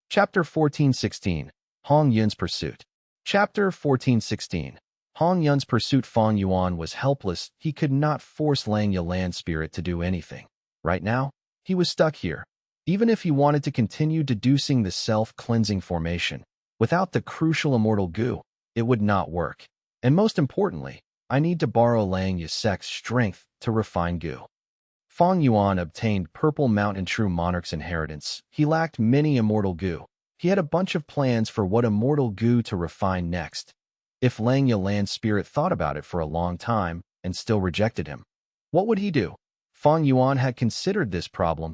Chapter 1416. Fang Yuan's Pursuit. Chapter 1416. Fang Yuan's pursuit. Fang Yuan was helpless. He could not force Lang Yalan's spirit to do anything. Right now, he was stuck here. Even if he wanted to continue deducing the self-cleansing formation, without the crucial immortal goo, it would not work. And most importantly, I need to borrow Lang Yasek's strength to refine goo. Fang Yuan obtained Purple Mountain True Monarch's inheritance. He lacked many immortal goo. He had a bunch of plans for what immortal goo to refine next. If Lang Yalan's spirit thought about it for a long time and still rejected him, what would he do? Fang Yuan had considered this problem.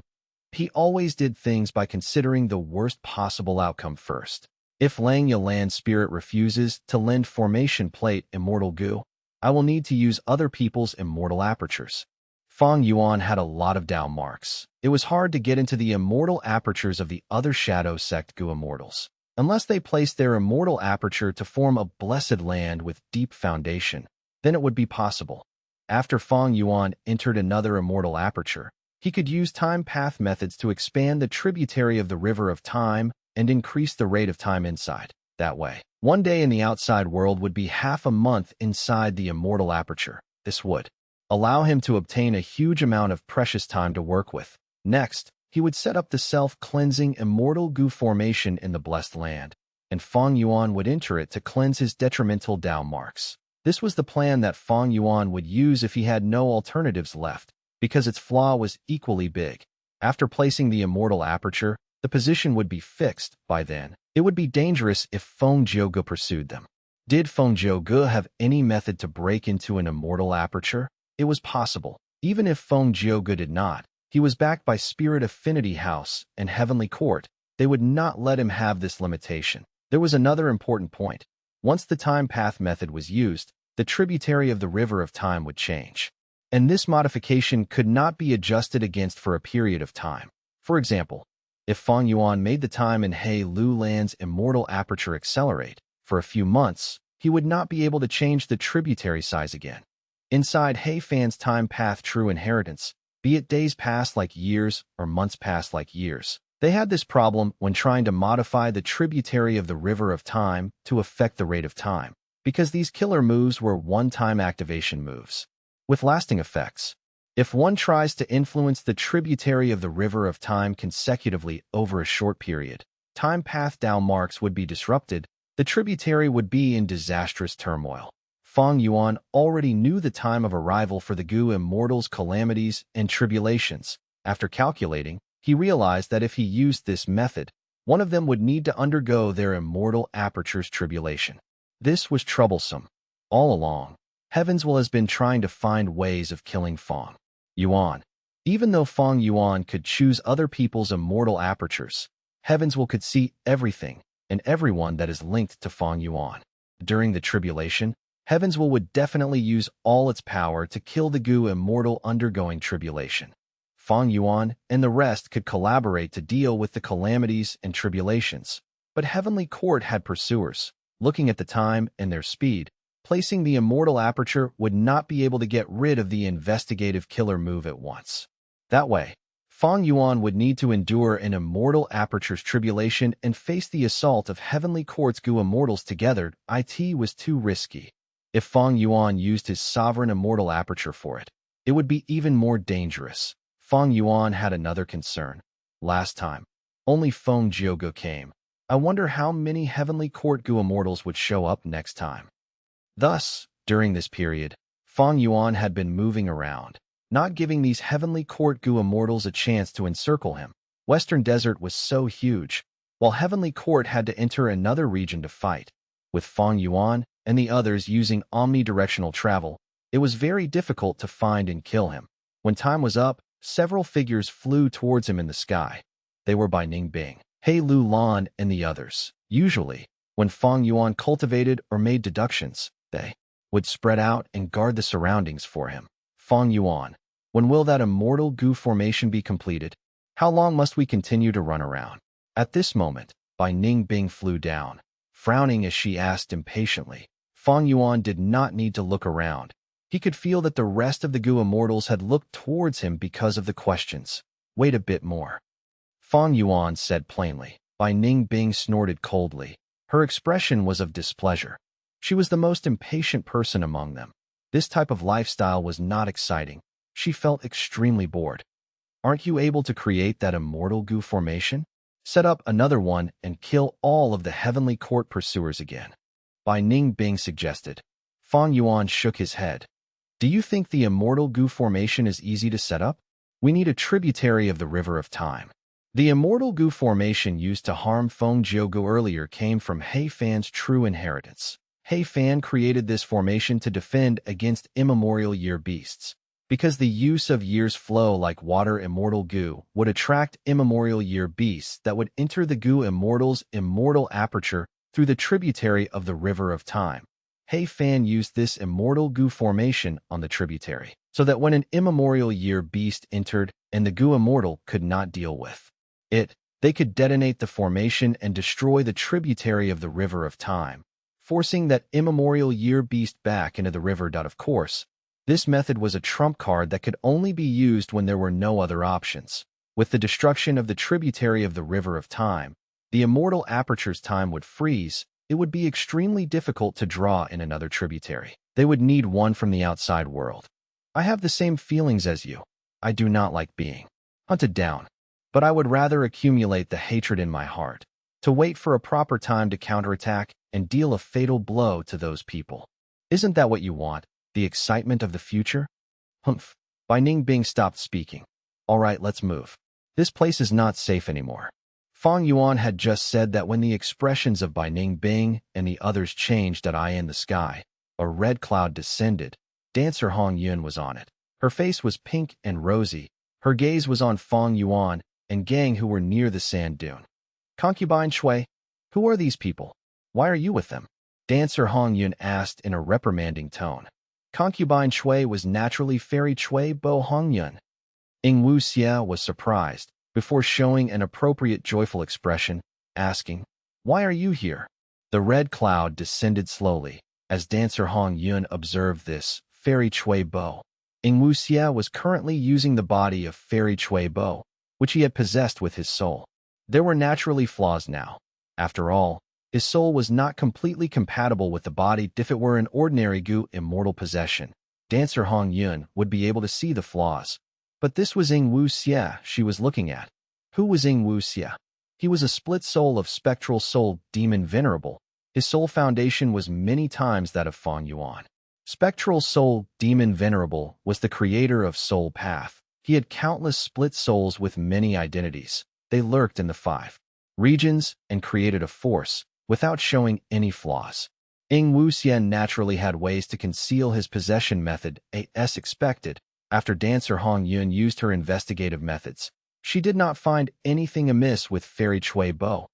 He always did things by considering the worst possible outcome first. If Lang Yalan's spirit refuses to lend formation plate immortal goo, I will need to use other people's immortal apertures. Fang Yuan had a lot of Dao marks. It was hard to get into the immortal apertures of the other Shadow Sect Goo immortals, unless they placed their immortal aperture to form a blessed land with deep foundation. Then it would be possible. After Fang Yuan entered another immortal aperture, he could use time path methods to expand the tributary of the river of time and increase the rate of time inside. That way, one day in the outside world would be half a month inside the immortal aperture. This would allow him to obtain a huge amount of precious time to work with. Next, he would set up the self-cleansing immortal goo formation in the blessed land, and Fang Yuan would enter it to cleanse his detrimental Dao marks. This was the plan that Fang Yuan would use if he had no alternatives left, because its flaw was equally big. After placing the immortal aperture, the position would be fixed by then. It would be dangerous if Feng Jiuge pursued them. Did Feng Jiuge have any method to break into an immortal aperture? It was possible. Even if Feng Jiuge did not, he was backed by Spirit Affinity House and Heavenly Court. They would not let him have this limitation. There was another important point. Once the time path method was used, the tributary of the river of time would change. And this modification could not be adjusted against for a period of time. For example, if Fang Yuan made the time in He Lu Land's immortal aperture accelerate for a few months, he would not be able to change the tributary size again. Inside He Fan's time path true inheritance, be it days pass like years or months pass like years, they had this problem when trying to modify the tributary of the river of time to affect the rate of time, because these killer moves were one-time activation moves with lasting effects. If one tries to influence the tributary of the river of time consecutively over a short period, time path Dao marks would be disrupted, the tributary would be in disastrous turmoil. Fang Yuan already knew the time of arrival for the Goo Immortals' calamities and tribulations. After calculating, he realized that if he used this method, one of them would need to undergo their immortal aperture's tribulation. This was troublesome. All along, Heavens has been trying to find ways of killing Fang Yuan. Even though Fang Yuan could choose other people's immortal apertures, Heavens could see everything and everyone that is linked to Fang Yuan. During the tribulation, Heavens would definitely use all its power to kill the Goo immortal undergoing tribulation. Fang Yuan and the rest could collaborate to deal with the calamities and tribulations, but Heavenly Court had pursuers. Looking at the time and their speed, placing the immortal aperture would not be able to get rid of the investigative killer move at once. That way, Fang Yuan would need to endure an immortal aperture's tribulation and face the assault of Heavenly Court's Goo immortals together. It was too risky. If Fang Yuan used his sovereign immortal aperture for it, it would be even more dangerous. Fang Yuan had another concern. Last time, only Feng Jiuge came. I wonder how many Heavenly Court Goo immortals would show up next time. Thus, during this period, Fang Yuan had been moving around, not giving these Heavenly Court Goo immortals a chance to encircle him. Western Desert was so huge, while Heavenly Court had to enter another region to fight. With Fang Yuan and the others using omnidirectional travel, it was very difficult to find and kill him. When time was up, several figures flew towards him in the sky. They were by Ning Bing, He Lu Lan, and the others. Usually, when Fang Yuan cultivated or made deductions, they would spread out and guard the surroundings for him. Fang Yuan, when will that immortal Goo formation be completed? How long must we continue to run around? At this moment, Bai Ning Bing flew down, frowning as she asked impatiently. Fang Yuan did not need to look around. He could feel that the rest of the Goo immortals had looked towards him because of the questions. Wait a bit more. Fang Yuan said plainly. Bai Ningbing snorted coldly. Her expression was of displeasure. She was the most impatient person among them. This type of lifestyle was not exciting. She felt extremely bored. Aren't you able to create that immortal goo formation? Set up another one and kill all of the heavenly court pursuers again. Bai Ningbing suggested. Fang Yuan shook his head. Do you think the immortal goo formation is easy to set up? We need a tributary of the river of time. The immortal goo formation used to harm Feng Jiugu earlier came from He Fan's true inheritance. He Fan created this formation to defend against immemorial year beasts. Because the use of years flow like water, immortal goo would attract immemorial year beasts that would enter the goo immortal's immortal aperture through the tributary of the river of time. He Fan used this immortal goo formation on the tributary, so that when an immemorial year beast entered and the goo immortal could not deal with it, they could detonate the formation and destroy the tributary of the river of time, forcing that immemorial year beast back into the river. Of course, this method was a trump card that could only be used when there were no other options. With the destruction of the tributary of the river of time, the immortal aperture's time would freeze. It would be extremely difficult to draw in another tributary. They would need one from the outside world. I have the same feelings as you. I do not like being hunted down, but I would rather accumulate the hatred in my heart, to wait for a proper time to counterattack and deal a fatal blow to those people. Isn't that what you want? The excitement of the future? Humph. Bai Ningbing stopped speaking. All right, let's move. This place is not safe anymore. Fang Yuan had just said that when the expressions of Bai Ningbing and the others changed at eye in the sky, a red cloud descended. Dancer Hong Yun was on it. Her face was pink and rosy. Her gaze was on Fang Yuan and Gang, who were near the sand dune. Concubine Shui, who are these people? Why are you with them? Dancer Hong Yun asked in a reprimanding tone. Concubine Shui was naturally Fairy Shui Bo Hong Yun. Ing Wu Xia was surprised, before showing an appropriate joyful expression, asking, Why are you here? The red cloud descended slowly, as Dancer Hong Yun observed this. Fairy Shui Bo. Ing Wu Xia was currently using the body of Fairy Shui Bo, which he had possessed with his soul. There were naturally flaws now. After all, his soul was not completely compatible with the body. If it were an ordinary goo immortal possession, Dancer Hong Yun would be able to see the flaws. But this was Ing Wu Xia she was looking at. Who was Ing Wu Xia? He was a split soul of spectral soul demon venerable. His soul foundation was many times that of Fang Yuan. Spectral soul demon venerable was the creator of soul path. He had countless split souls with many identities. They lurked in the 5 regions and created a force without showing any flaws. Ing Wu Xia naturally had ways to conceal his possession method, as expected. After Dancer Hong Yun used her investigative methods, she did not find anything amiss with Fairy Shui Bo.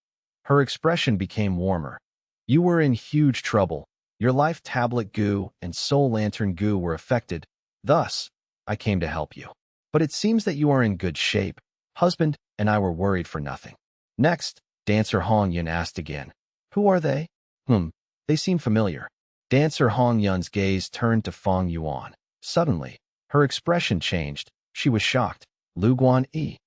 Her expression became warmer. You were in huge trouble. Your life tablet goo and soul lantern goo were affected. Thus, I came to help you. But it seems that you are in good shape. Husband and I were worried for nothing. Next, Dancer Hong Yun asked again. Who are they? They seem familiar. Dancer Hong Yun's gaze turned to Fang Yuan. Suddenly, her expression changed. She was shocked. Lu Guan Yi.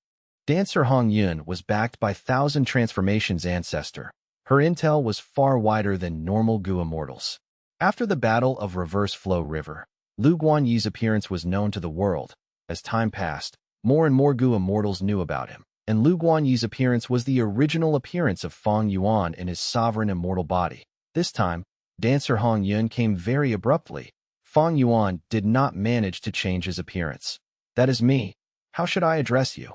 Dancer Hong Yun was backed by Thousand Transformations ancestor. Her intel was far wider than normal goo immortals. After the Battle of Reverse Flow River, Lu Guan Yi's appearance was known to the world. As time passed, more and more goo immortals knew about him, and Lu Guan Yi's appearance was the original appearance of Fang Yuan in his sovereign immortal body. This time, Dancer Hong Yun came very abruptly. Fang Yuan did not manage to change his appearance. That is me. How should I address you?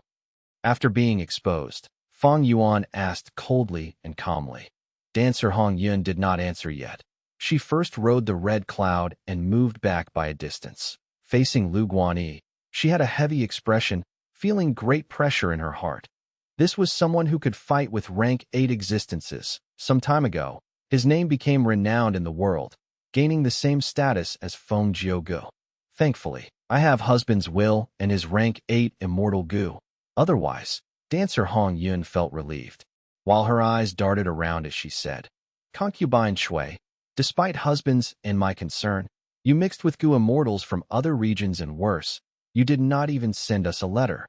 After being exposed, Fang Yuan asked coldly and calmly. Dancer Hong Yun did not answer yet. She first rode the red cloud and moved back by a distance. Facing Lu Guan Yi, she had a heavy expression, feeling great pressure in her heart. This was someone who could fight with rank 8 existences. Some time ago, his name became renowned in the world, gaining the same status as Feng Jiugu. Thankfully, I have husband's will and his rank 8 immortal goo. Otherwise, Dancer Hong Yun felt relieved, while her eyes darted around as she said, Concubine Shui, despite husband's and my concern, you mixed with goo immortals from other regions and worse, you did not even send us a letter.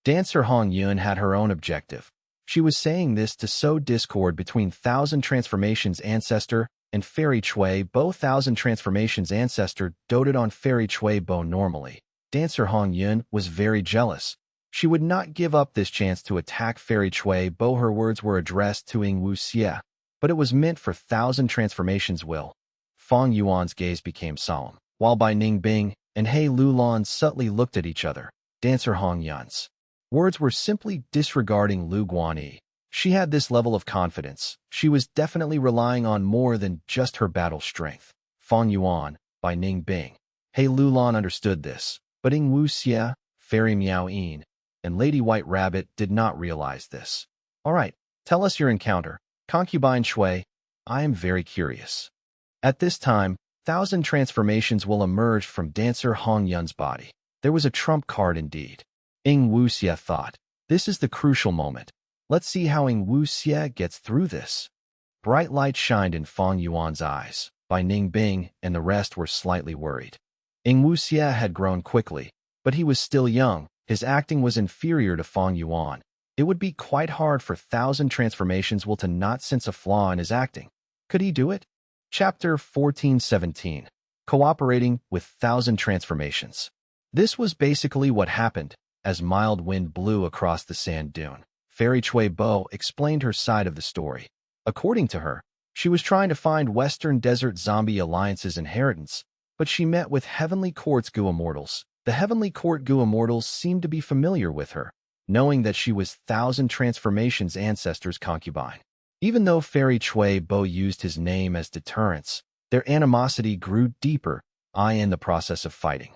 Dancer Hong Yun had her own objective. She was saying this to sow discord between Thousand Transformations ancestor and Fairy Chui Bo. Thousand Transformations ancestor doted on Fairy Chui Bo normally. Dancer Hong Yun was very jealous. She would not give up this chance to attack Fairy Chui Bo. Her words were addressed to Ying Wu Xie, but it was meant for Thousand Transformations will. Fang Yuan's gaze became solemn, while Bai Ning Bing and He Lulan subtly looked at each other. Dancer Hong Yun's words were simply disregarding Lu Guanyi. She had this level of confidence. She was definitely relying on more than just her battle strength. Fang Yuan, Bai Ning Bing. He Lulan understood this, but Ying Wu Xie, Fairy Miao Yin, and Lady White Rabbit did not realize this. All right, tell us your encounter. Concubine Shui, I am very curious. At this time, Thousand Transformations will emerge from Dancer Hong Yun's body. There was a trump card indeed. Ying Wu Xie thought, this is the crucial moment. Let's see how Ying Wu Xie gets through this. Bright light shined in Fang Yuan's eyes. Bai Ning Bing and the rest were slightly worried. Ying Wu Xie had grown quickly, but he was still young. His acting was inferior to Fang Yuan. It would be quite hard for Thousand Transformations will to not sense a flaw in his acting. Could he do it? Chapter 1417. Cooperating with Thousand Transformations. This was basically what happened. As mild wind blew across the sand dune, Fairy Chui Bo explained her side of the story. According to her, she was trying to find Western Desert Zombie Alliance's inheritance, but she met with Heavenly Court's Gu Immortals. The Heavenly Court Gu Immortals seemed to be familiar with her, knowing that she was Thousand Transformations' ancestor's concubine. Even though Fairy Chui Bo used his name as deterrence, their animosity grew deeper, in the process of fighting.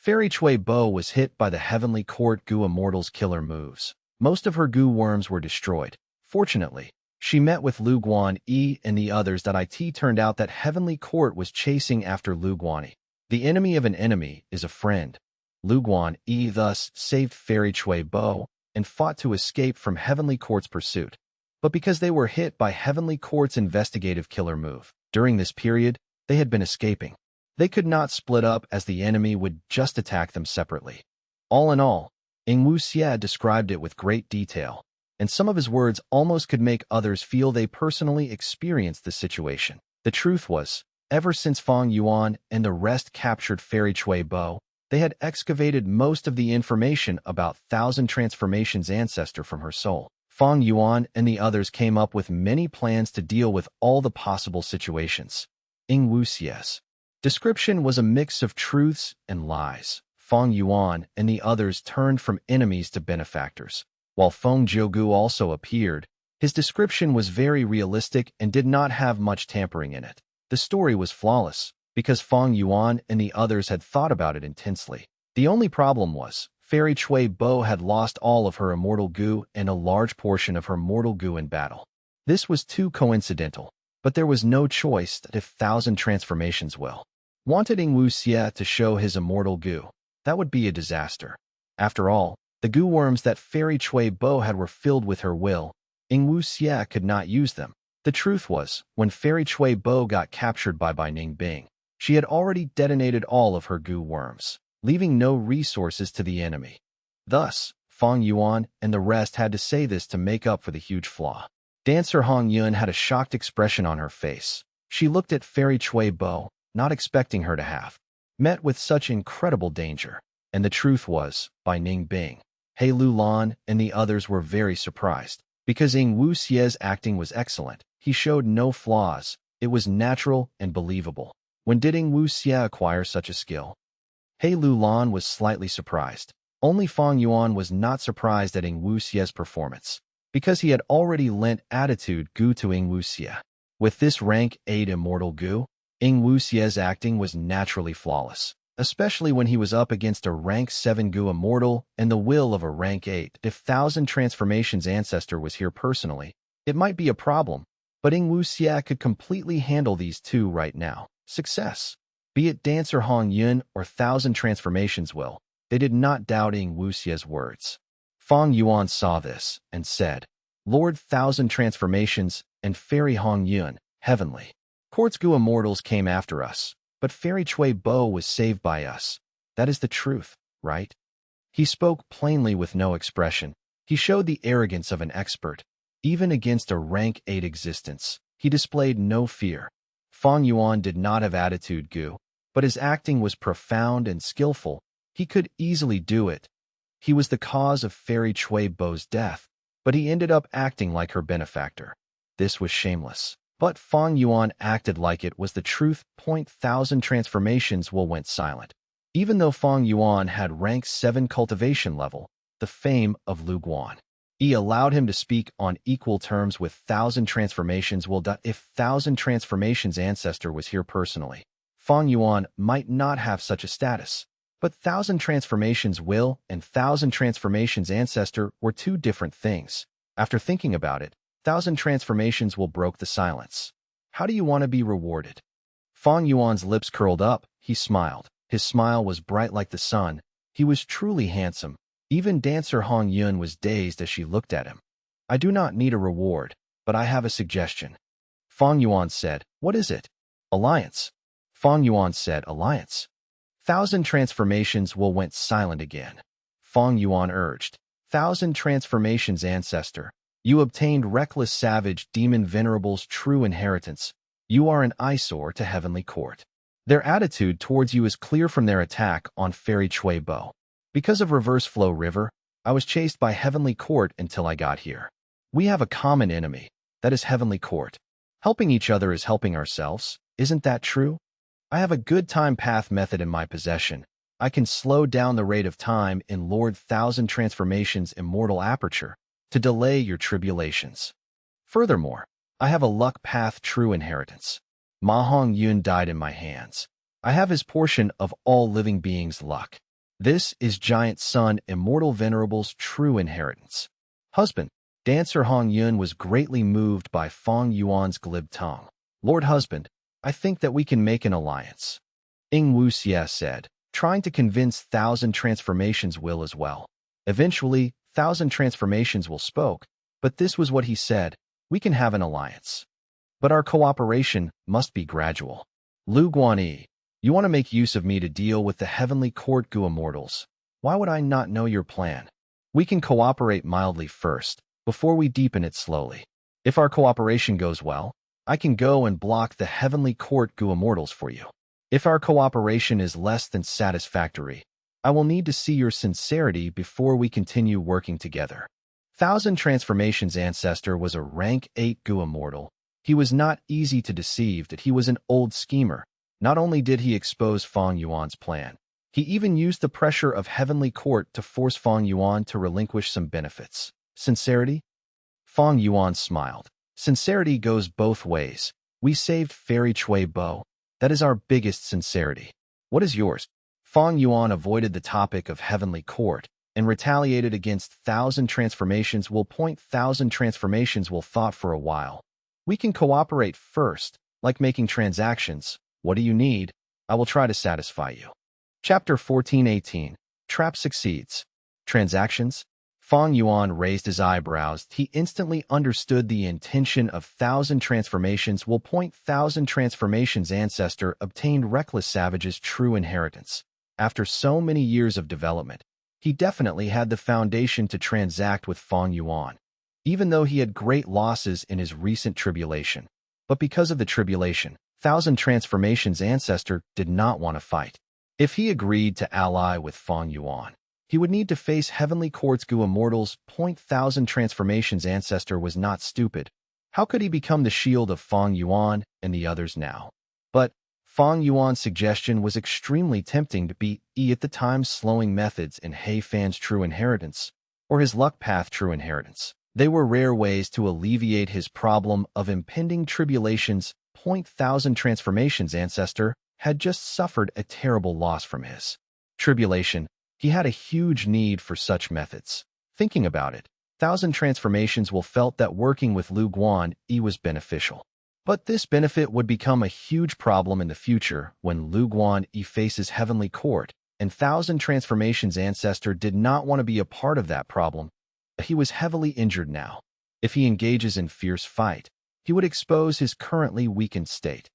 Fairy Chui Bo was hit by the Heavenly Court Gu Immortals' killer moves. Most of her Gu worms were destroyed. Fortunately, she met with Lu Guanyi and the others. It turned out that Heavenly Court was chasing after Lu Guanyi. The enemy of an enemy is a friend. Lu Guanyi thus saved Fairy Chui Bo and fought to escape from Heavenly Court's pursuit. But because they were hit by Heavenly Court's investigative killer move, during this period, they had been escaping. They could not split up as the enemy would just attack them separately. All in all, Ying Wu Xie described it with great detail, and some of his words almost could make others feel they personally experienced the situation. The truth was, ever since Fang Yuan and the rest captured Fairy Chui Bo, they had excavated most of the information about Thousand Transformations' ancestor from her soul. Fang Yuan and the others came up with many plans to deal with all the possible situations. Ying Wu Xie's description was a mix of truths and lies. Fang Yuan and the others turned from enemies to benefactors. While Feng Jiugu also appeared, his description was very realistic and did not have much tampering in it. The story was flawless, because Fang Yuan and the others had thought about it intensely. The only problem was, Fairy Chui Bo had lost all of her immortal Gu and a large portion of her mortal Gu in battle. This was too coincidental, but there was no choice that if Thousand Transformations will wanted Ying Wu Xie to show his immortal Gu, that would be a disaster. After all, the Gu worms that Fairy Chui Bo had were filled with her will. Ying Wu Xie could not use them. The truth was, when Fairy Chui Bo got captured by Bai Ning Bing, she had already detonated all of her Gu worms, leaving no resources to the enemy. Thus, Fang Yuan and the rest had to say this to make up for the huge flaw. Dancer Hong Yun had a shocked expression on her face. She looked at Fairy Chui Bo, not expecting her to have met with such incredible danger. And the truth was, Bai Ning Bing, He Lulan, and the others were very surprised. Because Ying Wu Xie's acting was excellent, he showed no flaws. It was natural and believable. When did Ying Wu Xie acquire such a skill? He Lulan was slightly surprised. Only Fang Yuan was not surprised at Ying Wu Xie's performance, because he had already lent attitude Gu to Ying Wu Xie. With this rank 8 immortal Gu, Ying Wu Xie's acting was naturally flawless, especially when he was up against a rank 7 Gu immortal and the will of a rank 8. If Thousand Transformations' ancestor was here personally, it might be a problem, but Ying Wu Xie could completely handle these two right now. Success. Be it Dancer Hong Yun or Thousand Transformations will, they did not doubt Ying Wu Xie's words. Fang Yuan saw this and said, Lord Thousand Transformations and Fairy Hong Yun, heavenly Court's Gu immortals came after us, but Fairy Chui Bo was saved by us. That is the truth, right? He spoke plainly with no expression. He showed the arrogance of an expert. Even against a rank 8 existence, he displayed no fear. Fang Yuan did not have attitude goo, but his acting was profound and skillful. He could easily do it. He was the cause of Fairy Chui Bo's death, but he ended up acting like her benefactor. This was shameless. But Fang Yuan acted like it was the truth. 1,000 transformations went silent. Even though Fang Yuan had rank 7 cultivation level, the fame of Lu Guan, he allowed him to speak on equal terms with 1,000 transformations. If 1,000 transformations ancestor was here personally, Fang Yuan might not have such a status. But 1,000 transformations will and 1,000 transformations ancestor were two different things. After thinking about it, 1,000 transformations broke the silence. How do you want to be rewarded? Fang Yuan's lips curled up. He smiled. His smile was bright like the sun. He was truly handsome. Even dancer Hong Yun was dazed as she looked at him. I do not need a reward, but I have a suggestion. Fang Yuan said, what is it? Alliance. Fang Yuan said, alliance. 1,000 transformations went silent again. Fang Yuan urged, 1,000 transformations ancestor. You obtained reckless savage demon venerable's true inheritance. You are an eyesore to heavenly court. Their attitude towards you is clear from their attack on Fairy Chui Bo. Because of Reverse Flow River, I was chased by heavenly court until I got here. We have a common enemy, that is heavenly court. Helping each other is helping ourselves, isn't that true? I have a good time path method in my possession. I can slow down the rate of time in Lord 1,000 Transformations Immortal Aperture to delay your tribulations. Furthermore, I have a luck path true inheritance. Ma Hong Yun died in my hands. I have his portion of all living beings' luck. This is Giant Sun Immortal Venerable's true inheritance. Husband, dancer Hong Yun was greatly moved by Fang Yuan's glib tongue. Lord Husband, I think that we can make an alliance. Ing Wu Xie said, trying to convince 1,000 transformations will as well. Eventually, 1,000 transformations will spoke, but this was what he said, we can have an alliance. But our cooperation must be gradual. Lu Guanyi, you want to make use of me to deal with the heavenly court Gu immortals. Why would I not know your plan? We can cooperate mildly first, before we deepen it slowly. If our cooperation goes well, I can go and block the heavenly court Gu immortals for you. If our cooperation is less than satisfactory, I will need to see your sincerity before we continue working together. 1,000 Transformations ancestor was a rank 8 Gu immortal. He was not easy to deceive that he was an old schemer. Not only did he expose Fang Yuan's plan, he even used the pressure of heavenly court to force Fang Yuan to relinquish some benefits. Sincerity? Fang Yuan smiled. Sincerity goes both ways. We saved Fairy Chui Bo. That is our biggest sincerity. What is yours? Fang Yuan avoided the topic of heavenly court and retaliated against 1,000 transformations. 1,000 transformations will thought for a while. We can cooperate first, like making transactions. What do you need? I will try to satisfy you. Chapter 14:18. Trap succeeds. Transactions? Fang Yuan raised his eyebrows. He instantly understood the intention of 1,000 transformations. 1,000 transformations ancestor obtained reckless savage's true inheritance. After so many years of development, he definitely had the foundation to transact with Fang Yuan, even though he had great losses in his recent tribulation. But because of the tribulation, 1,000 transformations ancestor did not want to fight. If he agreed to ally with Fang Yuan, he would need to face heavenly court's Gu immortals. 1,000 transformations ancestor was not stupid. How could he become the shield of Fang Yuan and the others now? But Fang Yuan's suggestion was extremely tempting to beat at the time slowing methods in He Fan's true inheritance, or his luck path true inheritance. They were rare ways to alleviate his problem of impending tribulations. 1,000 transformations ancestor had just suffered a terrible loss from his tribulation. He had a huge need for such methods. Thinking about it, 1,000 transformations will felt that working with Lu Guanyi was beneficial. But this benefit would become a huge problem in the future when Lu Guanyi faces heavenly court, and 1,000 transformations ancestor did not want to be a part of that problem. He was heavily injured now. If he engages in fierce fight, he would expose his currently weakened state.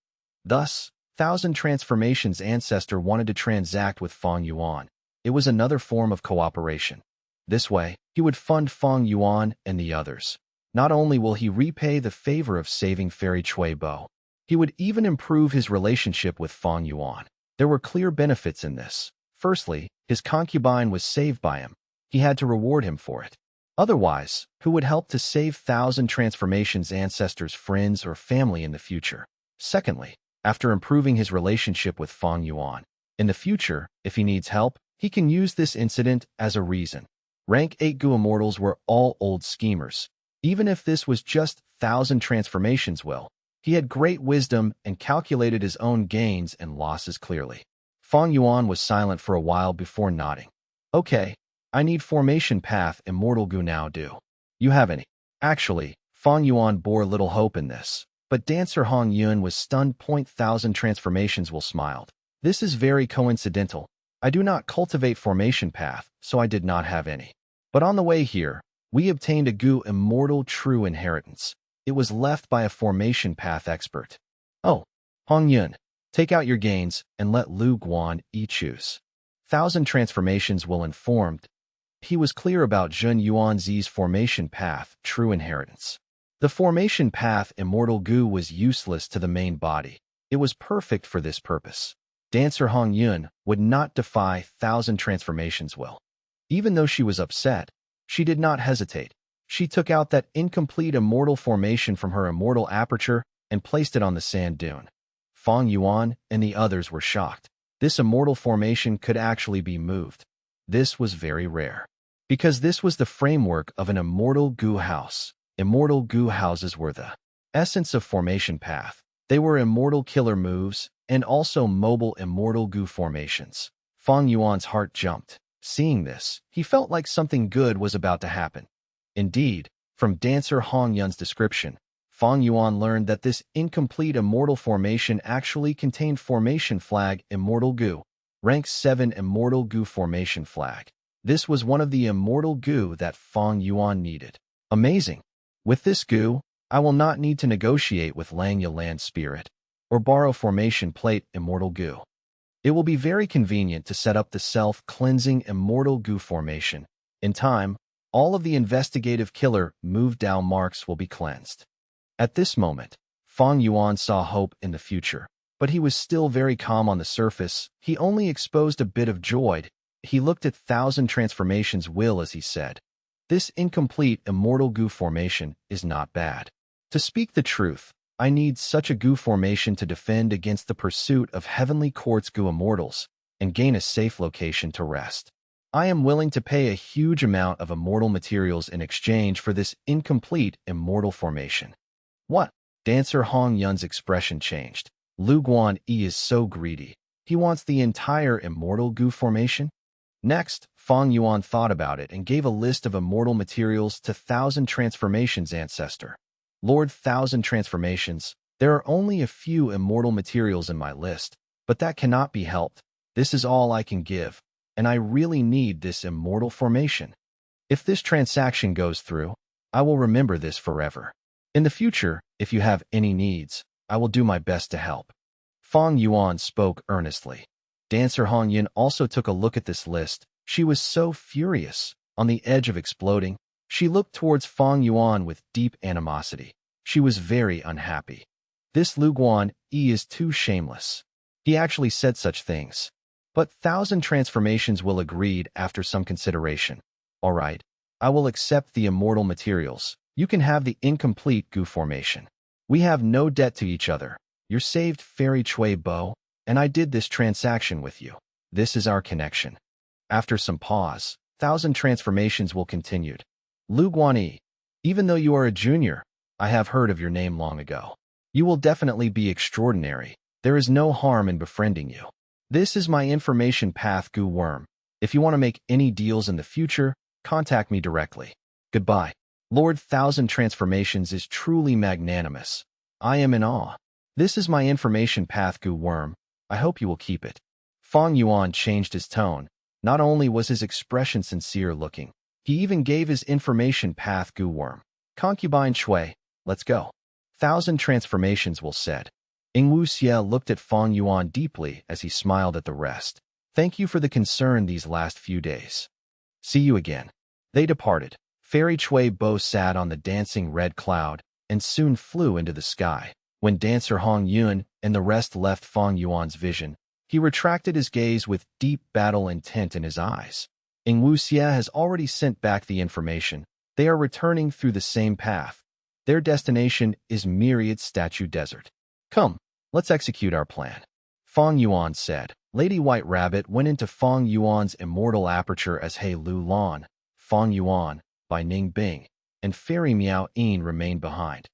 Thus, 1,000 transformations ancestor wanted to transact with Fang Yuan. It was another form of cooperation. This way, he would fund Fang Yuan and the others. Not only will he repay the favor of saving Fairy Chui Bo, he would even improve his relationship with Fang Yuan. There were clear benefits in this. Firstly, his concubine was saved by him. He had to reward him for it. Otherwise, who would help to save Thousand Transformations' ancestors' friends or family in the future? Secondly, after improving his relationship with Fang Yuan, in the future, if he needs help, he can use this incident as a reason. Rank 8 Gu Immortals were all old schemers. Even if this was just Thousand Transformations' will, he had great wisdom and calculated his own gains and losses clearly. Fang Yuan was silent for a while before nodding. Okay, I need formation path Immortal Gu now do. You have any? Actually, Fang Yuan bore little hope in this, but Dancer Hong Yun was stunned. Thousand Transformations will smiled. This is very coincidental. I do not cultivate formation path, so I did not have any. But on the way here, we obtained a Gu Immortal True Inheritance. It was left by a formation path expert. Oh, Hong Yun, take out your gains and let Lu Guan Yi choose. Thousand Transformations will informed. He was clear about Jun Yuanzi's formation path, True Inheritance. The formation path Immortal Gu was useless to the main body. It was perfect for this purpose. Dancer Hong Yun would not defy Thousand Transformations' will. Even though she was upset, she did not hesitate. She took out that incomplete immortal formation from her immortal aperture and placed it on the sand dune. Fang Yuan and the others were shocked. This immortal formation could actually be moved. This was very rare. Because this was the framework of an immortal Gu house. Immortal Gu houses were the essence of formation path. They were immortal killer moves and also mobile immortal Gu formations. Fang Yuan's heart jumped. Seeing this, he felt like something good was about to happen. Indeed, from Dancer Hong Yun's description, Fang Yuan learned that this incomplete immortal formation actually contained formation flag Immortal Gu, rank 7 Immortal Gu formation flag. This was one of the immortal Gu that Fang Yuan needed. Amazing! With this Gu, I will not need to negotiate with Langya Land Spirit or borrow formation plate Immortal Gu. It will be very convenient to set up the self-cleansing Immortal Gu formation. In time, all of the investigative killer move down marks will be cleansed. At this moment, Fang Yuan saw hope in the future, but he was still very calm on the surface. He only exposed a bit of joy. He looked at Thousand Transformations' will as he said, "This incomplete Immortal Gu formation is not bad. To speak the truth, I need such a Gu formation to defend against the pursuit of Heavenly Court's Gu Immortals and gain a safe location to rest. I am willing to pay a huge amount of immortal materials in exchange for this incomplete immortal formation." What? Dancer Hong Yun's expression changed. Lu Guan Yi is so greedy. He wants the entire immortal Gu formation? Next, Fang Yuan thought about it and gave a list of immortal materials to Thousand Transformations' ancestor. Lord Thousand Transformations, there are only a few immortal materials in my list, but that cannot be helped. This is all I can give, and I really need this immortal formation. If this transaction goes through, I will remember this forever. In the future, if you have any needs, I will do my best to help. Fang Yuan spoke earnestly. Dancer Hong Yun also took a look at this list. She was so furious, on the edge of exploding. She looked towards Fang Yuan with deep animosity. She was very unhappy. This Lu Guan Yi is too shameless. He actually said such things. But Thousand Transformations will agreed after some consideration. All right, I will accept the immortal materials. You can have the incomplete Gu formation. We have no debt to each other. You're saved Fairy Chui Bo, and I did this transaction with you. This is our connection. After some pause, Thousand Transformations will continued. Lu Guanyi, even though you are a junior, I have heard of your name long ago. You will definitely be extraordinary. There is no harm in befriending you. This is my information path Gu Worm. If you want to make any deals in the future, contact me directly. Goodbye. Lord Thousand Transformations is truly magnanimous. I am in awe. This is my information path Gu Worm. I hope you will keep it. Fang Yuan changed his tone. Not only was his expression sincere looking, he even gave his information path Gu Worm. Concubine Shui, let's go. Thousand Transformations will said. Ing Wu Xie looked at Fang Yuan deeply as he smiled at the rest. Thank you for the concern these last few days. See you again. They departed. Fairy Chui Bo sat on the dancing red cloud and soon flew into the sky. When dancer Hong Yuan and the rest left Fang Yuan's vision, he retracted his gaze with deep battle intent in his eyes. Ing Wuxia has already sent back the information. They are returning through the same path. Their destination is Myriad Statue Desert. Come, let's execute our plan. Fang Yuan said. Lady White Rabbit went into Fang Yuan's immortal aperture as He Lu Lan, Fang Yuan, by Ning Bing, and Fairy Miao Yin remained behind.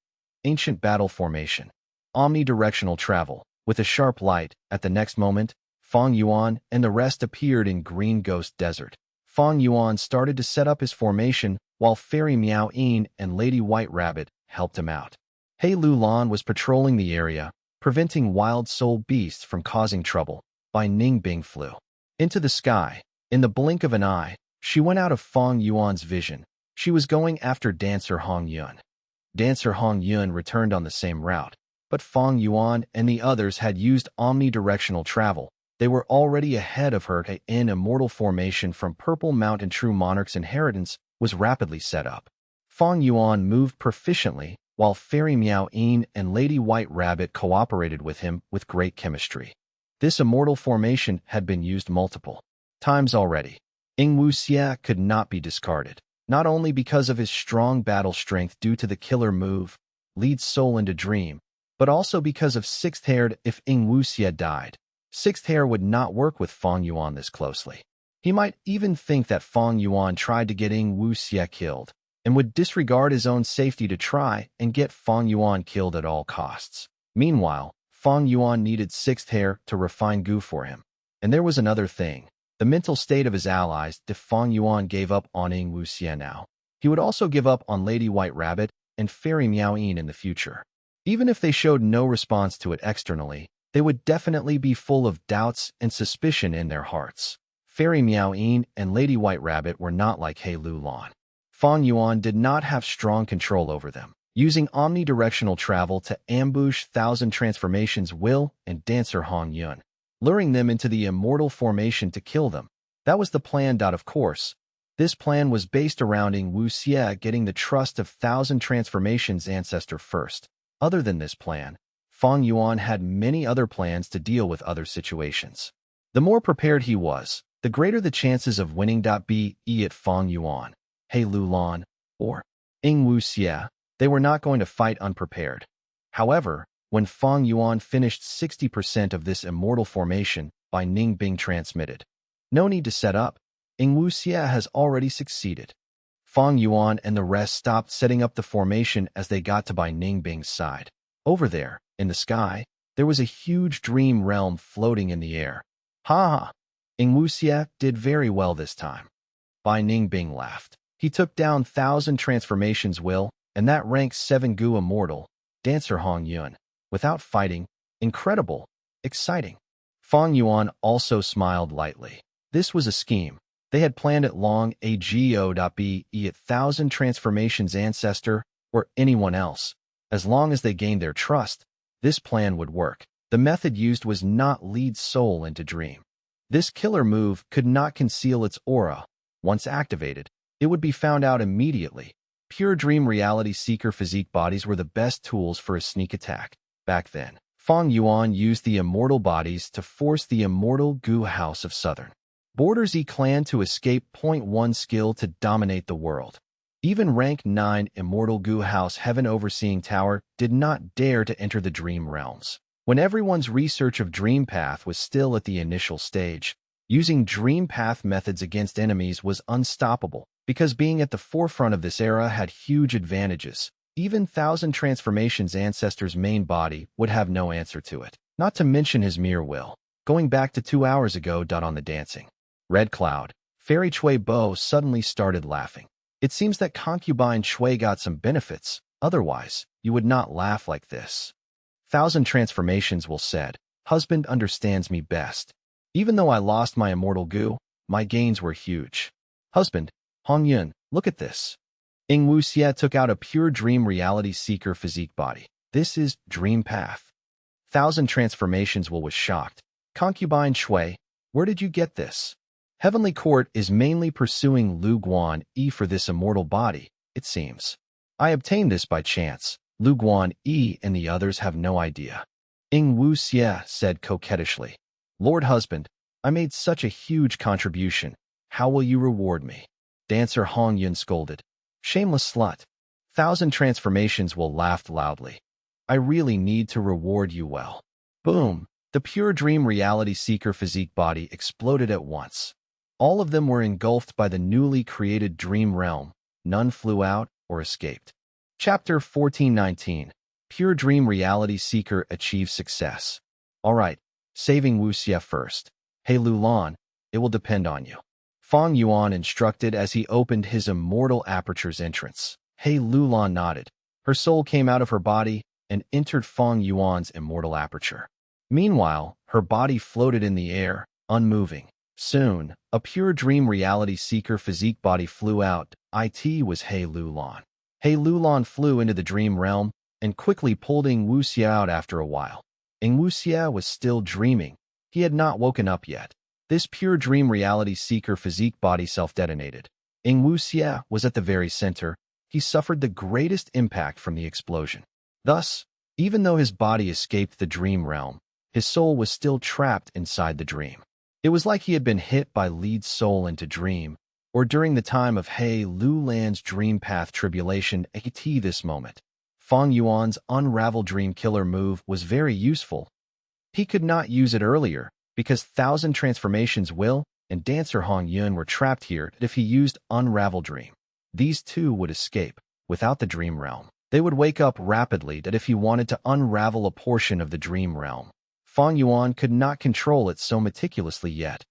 Ancient battle formation. Omnidirectional travel. With a sharp light, at the next moment, Fang Yuan and the rest appeared in Green Ghost Desert. Fang Yuan started to set up his formation while Fairy Miao Yin and Lady White Rabbit helped him out. He Lu Lan was patrolling the area, preventing wild soul beasts from causing trouble. By Ning Bing flew into the sky. In the blink of an eye, she went out of Fang Yuan's vision. She was going after dancer Hong Yuan. Dancer Hong Yuan returned on the same route, but Fang Yuan and the others had used omnidirectional travel. They were already ahead of her. An immortal formation from Purple Mountain True Monarch's inheritance was rapidly set up. Fang Yuan moved proficiently, while Fairy Miao Yin and Lady White Rabbit cooperated with him with great chemistry. This immortal formation had been used multiple times already. Ing Wuxia could not be discarded, not only because of his strong battle strength due to the killer move, lead soul into dream, but also because of sixth hair. If Ing Wuxia died, sixth hair would not work with Fang Yuan this closely. He might even think that Fang Yuan tried to get Ing Wuxia killed, and would disregard his own safety to try and get Fang Yuan killed at all costs. Meanwhile, Fang Yuan needed sixth hair to refine Gu for him. And there was another thing, the mental state of his allies. If Fang Yuan gave up on Ing Wuxia now, he would also give up on Lady White Rabbit and Fairy Miao Yin in the future. Even if they showed no response to it externally, they would definitely be full of doubts and suspicion in their hearts. Fairy Miao Yin and Lady White Rabbit were not like He Lu Lan. Fang Yuan did not have strong control over them. Using omnidirectional travel to ambush Thousand Transformations Will and dancer Hong Yuan, luring them into the immortal formation to kill them. That was the plan. Of course, this plan was based around Ing Wuxia getting the trust of Thousand Transformations ancestor first. Other than this plan, Fang Yuan had many other plans to deal with other situations. The more prepared he was, the greater the chances of winning. Be it Fang Yuan, He Lu Lan, or Ing Wuxia, they were not going to fight unprepared. However, when Fang Yuan finished 60% of this immortal formation by Ning Bing transmitted, no need to set up. Ing Wuxia has already succeeded. Fang Yuan and the rest stopped setting up the formation as they got to by Ning Bing's side. Over there, in the sky, there was a huge dream realm floating in the air. Ha ha! Ing Wuxia did very well this time. Bai Ning Bing laughed. He took down Thousand Transformations Will, and that rank 7 Gu Immortal, dancer Hong Yuan, without fighting. Incredible. Exciting. Fang Yuan also smiled lightly. This was a scheme. They had planned it long. Be it Thousand Transformations ancestor or anyone else. As long as they gained their trust, this plan would work. The method used was not lead soul into dream. This killer move could not conceal its aura. Once activated, it would be found out immediately. Pure dream reality seeker physique bodies were the best tools for a sneak attack. Back then, Fang Yuan used the immortal bodies to force the immortal Gu House of Southern Borders clan to escape. Point 1 skill to dominate the world. Even rank 9 immortal Gu House Heaven Overseeing Tower did not dare to enter the dream realms. When everyone's research of Dream Path was still at the initial stage, using Dream Path methods against enemies was unstoppable, because being at the forefront of this era had huge advantages. Even Thousand Transformations ancestor's main body would have no answer to it, not to mention his mere will. Going back to 2 hours ago. On the dancing red cloud, Fairy Chui Bo suddenly started laughing. It seems that concubine Chui got some benefits, otherwise, you would not laugh like this. Thousand Transformations Will said, husband understands me best. Even though I lost my immortal Gu, my gains were huge. Husband, Hong Yuan, look at this. Ing Wuxia took out a pure dream reality seeker physique body. This is Dream Path. Thousand Transformations Will was shocked. Concubine Chui, where did you get this? Heavenly Court is mainly pursuing Lu Guan E for this immortal body, it seems. I obtained this by chance. Lu Guan E and the others have no idea. Ing Wu Xie said coquettishly. Lord Husband, I made such a huge contribution. How will you reward me? Dancer Hong Yun scolded. Shameless slut. 1,000 transformations will laugh loudly. I really need to reward you well. Boom. The pure dream reality seeker physique body exploded at once. All of them were engulfed by the newly created dream realm. None flew out or escaped. Chapter 1419. Pure Dream Reality Seeker Achieves Success. Alright, saving Wu Xie first. Hey Lulan, it will depend on you. Fang Yuan instructed as he opened his immortal aperture's entrance. Hey Lulan nodded. Her soul came out of her body and entered Fang Yuan's immortal aperture. Meanwhile, her body floated in the air, unmoving. Soon, a pure dream reality seeker physique body flew out. It was He Lulan. He Lulan flew into the dream realm and quickly pulled Ing Wu Xie out after a while. Ing Wu Xie was still dreaming. He had not woken up yet. This pure dream reality seeker physique body self-detonated. Ing Wu Xie was at the very center. He suffered the greatest impact from the explosion. Thus, even though his body escaped the dream realm, his soul was still trapped inside the dream. It was like he had been hit by Li's soul into dream, or during the time of He Lulan's dream path tribulation at this moment. Fang Yuan's unravel dream killer move was very useful. He could not use it earlier, because 1,000 transformations will and Dancer Hong Yun were trapped here. If he used unravel dream, these two would escape. Without the dream realm, they would wake up rapidly. That if he wanted to unravel a portion of the dream realm, Fang Yuan could not control it so meticulously yet.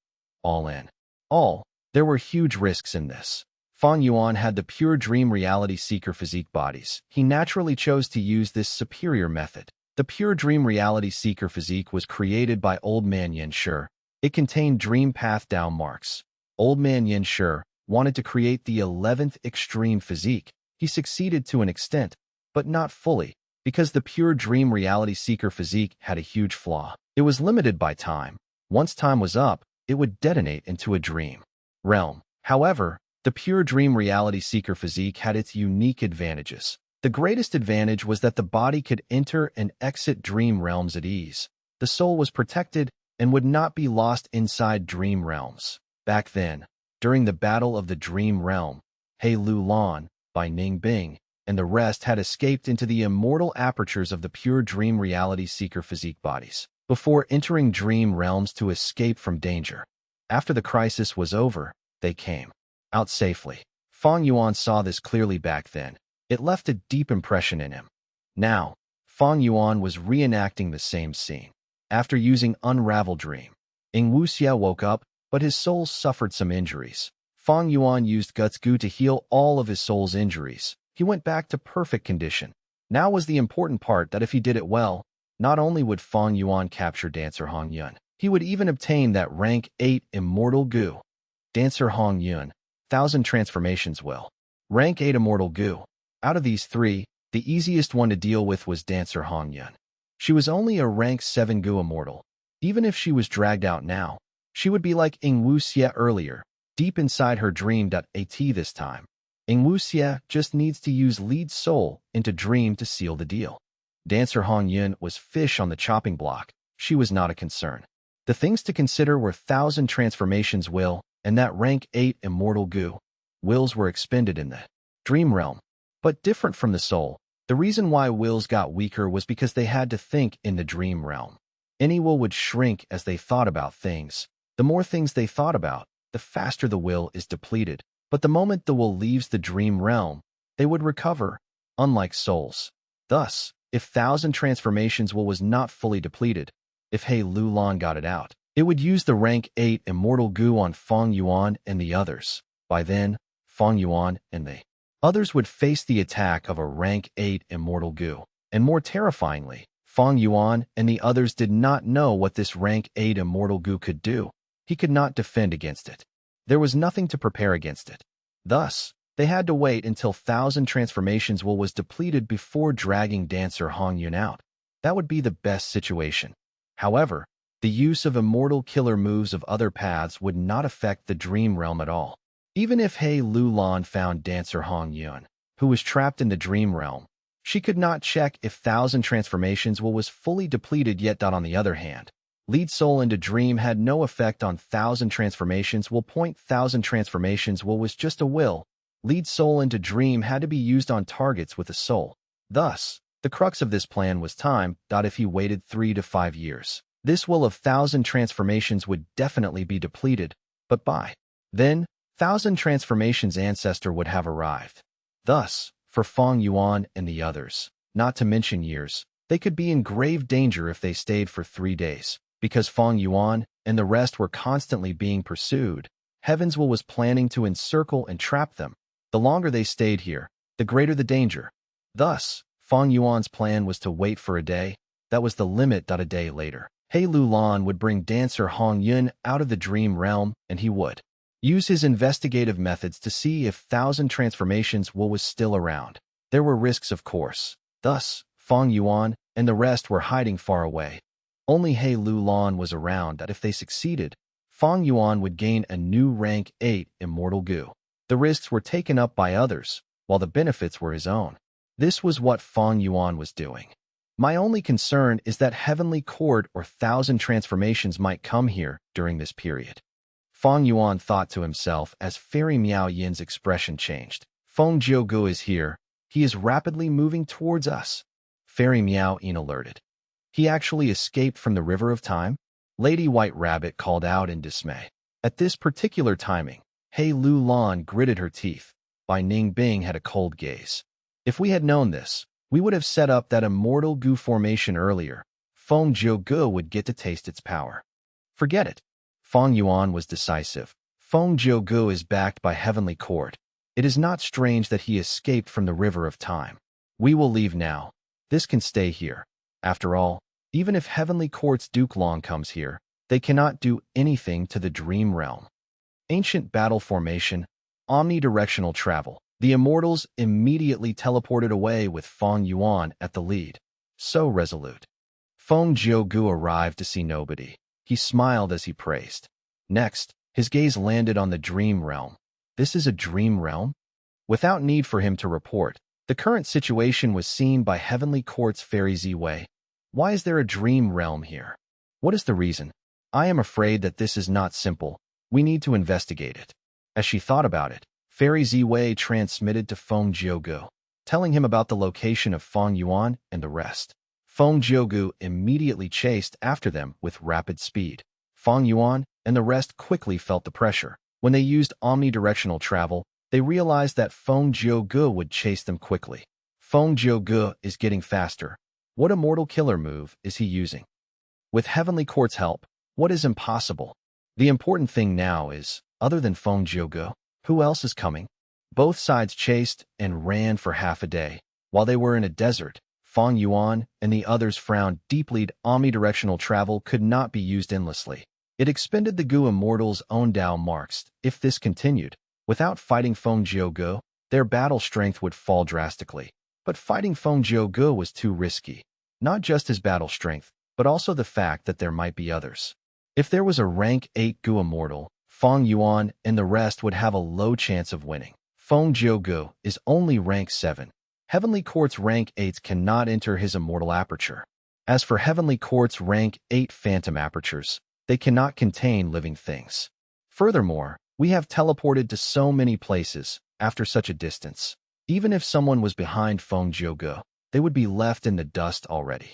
All in all, there were huge risks in this. Fang Yuan had the pure dream reality seeker physique bodies. He naturally chose to use this superior method. The pure dream reality seeker physique was created by Old Man Yin Shi. It contained dream path down marks. Old Man Yin Shi wanted to create the 11th extreme physique. He succeeded to an extent, but not fully, because the pure dream reality seeker physique had a huge flaw. It was limited by time. Once time was up, it would detonate into a dream realm. However, the pure dream reality seeker physique had its unique advantages. The greatest advantage was that the body could enter and exit dream realms at ease. The soul was protected and would not be lost inside dream realms. Back then, during the Battle of the Dream Realm, He Lulan, by Ning Bing, and the rest had escaped into the immortal apertures of the pure dream reality seeker physique bodies, before entering dream realms to escape from danger. After the crisis was over, they came out safely. Fang Yuan saw this clearly back then. It left a deep impression in him. Now, Fang Yuan was reenacting the same scene. After using Unravel Dream, Ing Wu Xie woke up, but his soul suffered some injuries. Fang Yuan used Guts Gu to heal all of his soul's injuries. He went back to perfect condition. Now was the important part that if he did it well, not only would Fang Yuan capture Dancer Hong Yun, he would even obtain that rank 8 Immortal Gu. Dancer Hong Yun, 1,000 transformations will. Rank 8 Immortal Gu. Out of these three, the easiest one to deal with was Dancer Hong Yun. She was only a rank 7 Gu Immortal. Even if she was dragged out now, she would be like Ing Wu Xie earlier, deep inside her dream.At this time. Ing Wu Xie just needs to use Li's soul into dream to seal the deal. Dancer Hong Yun was fish on the chopping block. She was not a concern. The things to consider were 1,000 transformations will, and that rank 8 Immortal Gu. Wills were expended in the dream realm. But different from the soul, the reason why wills got weaker was because they had to think in the dream realm. Any will would shrink as they thought about things. The more things they thought about, the faster the will is depleted. But the moment the will leaves the dream realm, they would recover, unlike souls. Thus, if 1,000 transformations will was not fully depleted, if He Lulan got it out, it would use the rank 8 Immortal Gu on Fang Yuan and the others. By then, Fang Yuan and the others would face the attack of a rank 8 Immortal Gu. And more terrifyingly, Fang Yuan and the others did not know what this rank 8 Immortal Gu could do. He could not defend against it. There was nothing to prepare against it. Thus, they had to wait until 1,000 transformations will was depleted before dragging Dancer Hong Yun out. That would be the best situation. However, The use of immortal killer moves of other paths would not affect the dream realm at all. Even if He Lu Lan found dancer Fang Yuan, who was trapped in the dream realm, she could not check if 1,000 transformations was fully depleted yet. On the other hand, lead soul into dream had no effect on 1,000 transformations. 1,000 transformations was just a will. Lead soul into dream had to be used on targets with a soul. Thus, the crux of this plan was time. If he waited 3 to 5 years, this will of 1,000 transformations would definitely be depleted, but by then, 1,000 transformations ancestor would have arrived. Thus, for Fang Yuan and the others, not to mention years, they could be in grave danger if they stayed for 3 days, because Fang Yuan and the rest were constantly being pursued. Heaven's will was planning to encircle and trap them. The longer they stayed here, the greater the danger. Thus, Fang Yuan's plan was to wait for a day. That was the limit. A day later, He Lu Lan would bring dancer Fang Yuan out of the dream realm, and he would use his investigative methods to see if 1,000 transformations was still around. There were risks, of course. Thus, Fang Yuan and the rest were hiding far away. Only He Lu Lan was around. If they succeeded, Fang Yuan would gain a new rank 8 immortal goo. The risks were taken up by others, while the benefits were his own. This was what Fang Yuan was doing. My only concern is that heavenly court or 1,000 transformations might come here during this period. Fang Yuan thought to himself as Fairy Miao Yin's expression changed. Feng Jiugu is here. He is rapidly moving towards us. Fairy Miao Yin alerted. He actually escaped from the river of time? Lady White Rabbit called out in dismay. At this particular timing, He Lu Lan gritted her teeth. Bai Ningbing had a cold gaze. If we had known this, we would have set up that immortal goo formation earlier. Feng Jiugu would get to taste its power. Forget it. Fang Yuan was decisive. Feng Jiugu is backed by heavenly court. It is not strange that he escaped from the river of time. We will leave now. This can stay here. After all, even if heavenly court's Duke Long comes here, they cannot do anything to the dream realm. Ancient battle formation, omnidirectional travel. The immortals immediately teleported away with Fang Yuan at the lead. So resolute. Feng Jiugu arrived to see nobody. He smiled as he praised. Next, his gaze landed on the dream realm. This is a dream realm? Without need for him to report, the current situation was seen by Heavenly Court's Fairy Ziwei. Why is there a dream realm here? What is the reason? I am afraid that this is not simple. We need to investigate it. As she thought about it, Fairy Ziwei transmitted to Feng Jiugu, telling him about the location of Fang Yuan and the rest. Feng Jiugu immediately chased after them with rapid speed. Fang Yuan and the rest quickly felt the pressure. When they used omnidirectional travel, they realized that Feng Jiugu would chase them quickly. Feng Jiugu is getting faster. What immortal killer move is he using? With Heavenly Court's help, what is impossible? The important thing now is, other than Feng Jiugu, who else is coming? Both sides chased and ran for half a day. While they were in a desert, Fang Yuan and the others frowned deeply. Omnidirectional travel could not be used endlessly. It expended the Gu Immortals' own Dao marks. If this continued, without fighting Feng Jiugu, their battle strength would fall drastically. But fighting Feng Jiugu was too risky. Not just his battle strength, but also the fact that there might be others. If there was a rank 8 Gu Immortal, Fang Yuan and the rest would have a low chance of winning. Feng Jiugu is only rank 7. Heavenly Court's rank 8s cannot enter his immortal aperture. As for Heavenly Court's rank 8 phantom apertures, they cannot contain living things. Furthermore, we have teleported to so many places after such a distance. Even if someone was behind Feng Jiugu, they would be left in the dust already.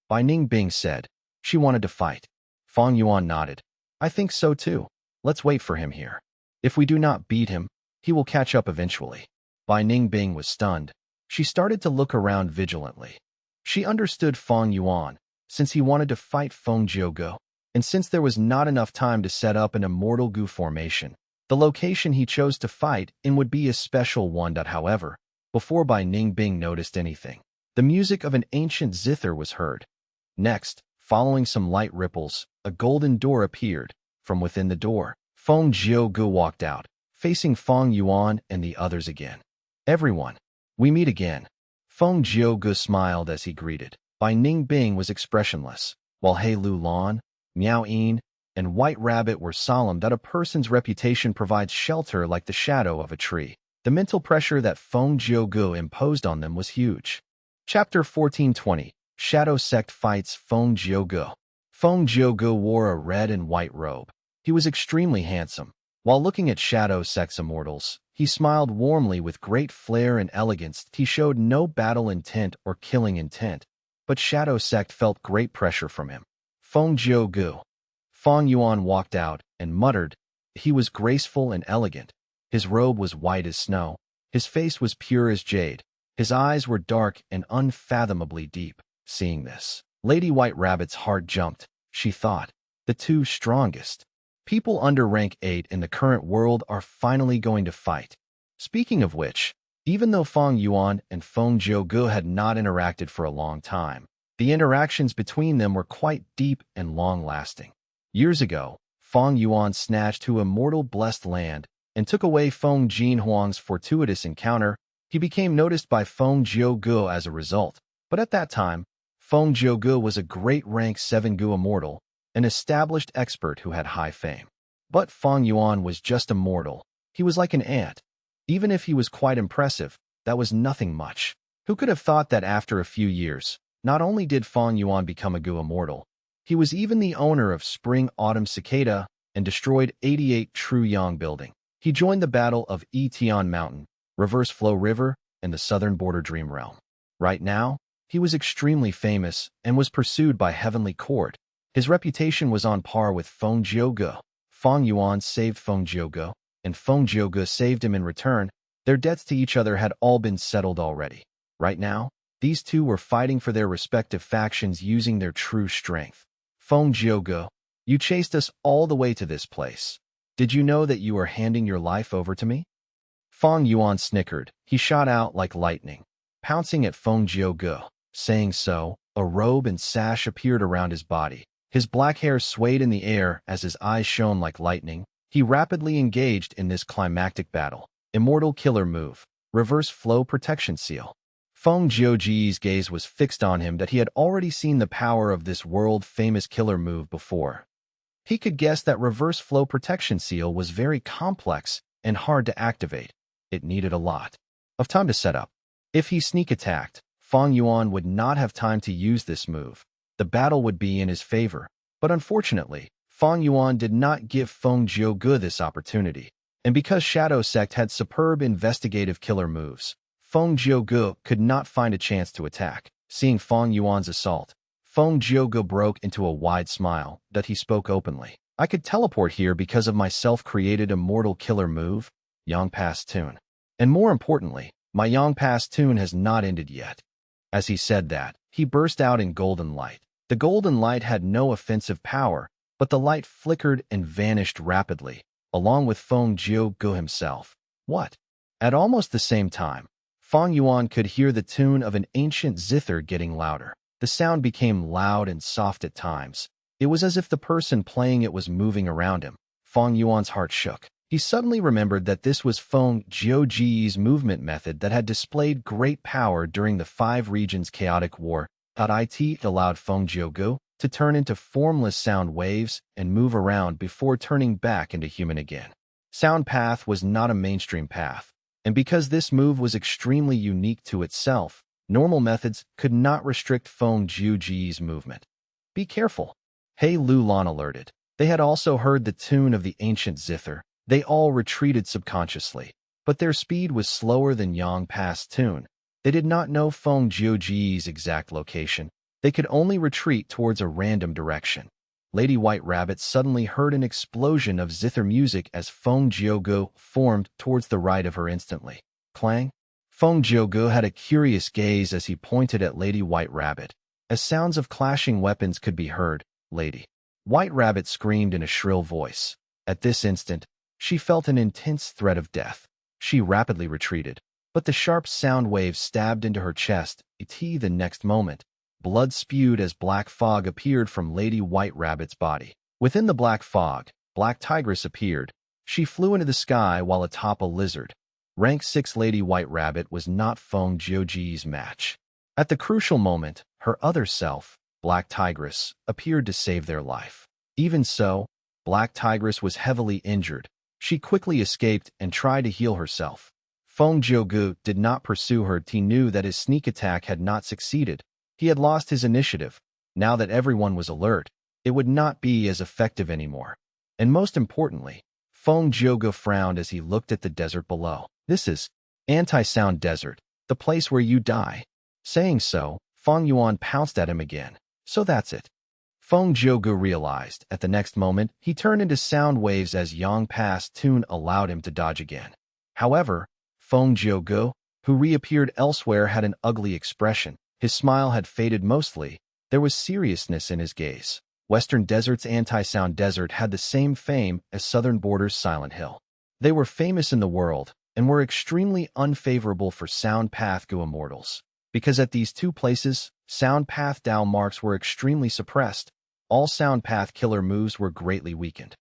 Bai Ningbing said. She wanted to fight. Fang Yuan nodded. I think so too. Let's wait for him here. If we do not beat him, he will catch up eventually. Bai Ningbing was stunned. She started to look around vigilantly. She understood Fang Yuan, since he wanted to fight Feng Jiugu, and since there was not enough time to set up an immortal Gu formation, the location he chose to fight in would be a special one. However, before Bai Ningbing noticed anything, the music of an ancient zither was heard. Next, following some light ripples, a golden door appeared. From within the door, Feng Jiugu walked out, facing Fang Yuan and the others again. Everyone, we meet again. Feng Jiugu smiled as he greeted. Bai Ningbing was expressionless, while He Lu Lan, Meow-een, and White Rabbit were solemn that a person's reputation provides shelter like the shadow of a tree. The mental pressure that Feng Jiugu imposed on them was huge. Chapter 1420. Shadow Sect Fights Feng Jiugu. Feng Jiugu wore a red and white robe. He was extremely handsome. While looking at Shadow Sect's immortals, he smiled warmly with great flair and elegance. He showed no battle intent or killing intent, but Shadow Sect felt great pressure from him. Feng Jiugu. Fang Yuan walked out and muttered. He was graceful and elegant. His robe was white as snow. His face was pure as jade. His eyes were dark and unfathomably deep. Seeing this, Lady White Rabbit's heart jumped. She thought, the two strongest people under rank 8 in the current world are finally going to fight. Speaking of which, even though Fang Yuan and Feng Jiugu had not interacted for a long time, the interactions between them were quite deep and long-lasting. Years ago, Fang Yuan snatched to immortal blessed land and took away Feng Jinhuang's fortuitous encounter. He became noticed by Feng Jiugu as a result, but at that time, Feng Jiugu was a great rank 7 Gu immortal, an established expert who had high fame. But Fang Yuan was just a mortal. He was like an ant. Even if he was quite impressive, that was nothing much. Who could have thought that after a few years, not only did Fang Yuan become a Gu immortal, he was even the owner of Spring-Autumn Cicada and destroyed 88 True Yang building. He joined the Battle of Etian Mountain, Reverse Flow River, and the Southern Border Dream Realm. Right now, he was extremely famous and was pursued by Heavenly Court. His reputation was on par with Feng Jiugu. Fang Yuan saved Feng Jiugu, and Feng Jiugu saved him in return. Their debts to each other had all been settled already. Right now, these two were fighting for their respective factions using their true strength. Feng Jiugu, you chased us all the way to this place. Did you know that you are handing your life over to me? Fang Yuan snickered. He shot out like lightning, pouncing at Feng Jiugu. Saying so, a robe and sash appeared around his body. His black hair swayed in the air as his eyes shone like lightning. He rapidly engaged in this climactic battle. Immortal killer move. Reverse flow protection seal. Feng Jiugu's gaze was fixed on him that he had already seen the power of this world-famous killer move before. He could guess that reverse flow protection seal was very complex and hard to activate. It needed a lot of time to set up. If he sneak attacked, Fang Yuan would not have time to use this move. The battle would be in his favor. But unfortunately, Fang Yuan did not give Feng Jiugu this opportunity. And because Shadow Sect had superb investigative killer moves, Feng Jiugu could not find a chance to attack. Seeing Fang Yuan's assault, Feng Jiugu broke into a wide smile that he spoke openly. I could teleport here because of my self-created immortal killer move, Yang Pass Tune. And more importantly, my Yang Pass Tune has not ended yet. As he said that, he burst out in golden light. The golden light had no offensive power, but the light flickered and vanished rapidly, along with Feng Jiugu himself. What? At almost the same time, Fang Yuan could hear the tune of an ancient zither getting louder. The sound became loud and soft at times. It was as if the person playing it was moving around him. Fang Yuan's heart shook. He suddenly remembered that this was Feng Jiugu's movement method that had displayed great power during the 5 regions chaotic war. It allowed Feng Jiugu to turn into formless sound waves and move around before turning back into human again. Sound path was not a mainstream path, and because this move was extremely unique to itself, normal methods could not restrict Feng Jiugu's movement. Be careful. Hey Lu Lan alerted. They had also heard the tune of the ancient zither. They all retreated subconsciously, but their speed was slower than Yang Pass Tune. They did not know Feng Jiugu's exact location. They could only retreat towards a random direction. Lady White Rabbit suddenly heard an explosion of zither music as Feng Jiugu formed towards the right of her instantly. Clang! Feng Jiugu had a curious gaze as he pointed at Lady White Rabbit. As sounds of clashing weapons could be heard, Lady White Rabbit screamed in a shrill voice. At this instant, she felt an intense threat of death. She rapidly retreated, but the sharp sound waves stabbed into her chest. The next moment, blood spewed as black fog appeared from Lady White Rabbit's body. Within the black fog, Black Tigress appeared. She flew into the sky while atop a lizard. Rank 6 Lady White Rabbit was not Feng Jiugu's match. At the crucial moment, her other self, Black Tigress, appeared to save their life. Even so, Black Tigress was heavily injured. She quickly escaped and tried to heal herself. Feng Jiugu did not pursue her. He knew that his sneak attack had not succeeded. He had lost his initiative. Now that everyone was alert, it would not be as effective anymore. And most importantly, Feng Jiugu frowned as he looked at the desert below. This is anti-sound desert, the place where you die. Saying so, Fang Yuan pounced at him again. So that's it. Feng Jiugu realized. At the next moment, he turned into sound waves as Yang Pass tune allowed him to dodge again. However, Feng Jiugu, who reappeared elsewhere, had an ugly expression. His smile had faded mostly. There was seriousness in his gaze. Western Desert's anti-sound desert had the same fame as Southern Border's Silent Hill. They were famous in the world and were extremely unfavorable for sound path Gu immortals. Because at these two places, sound path Dao marks were extremely suppressed. All sound path killer moves were greatly weakened.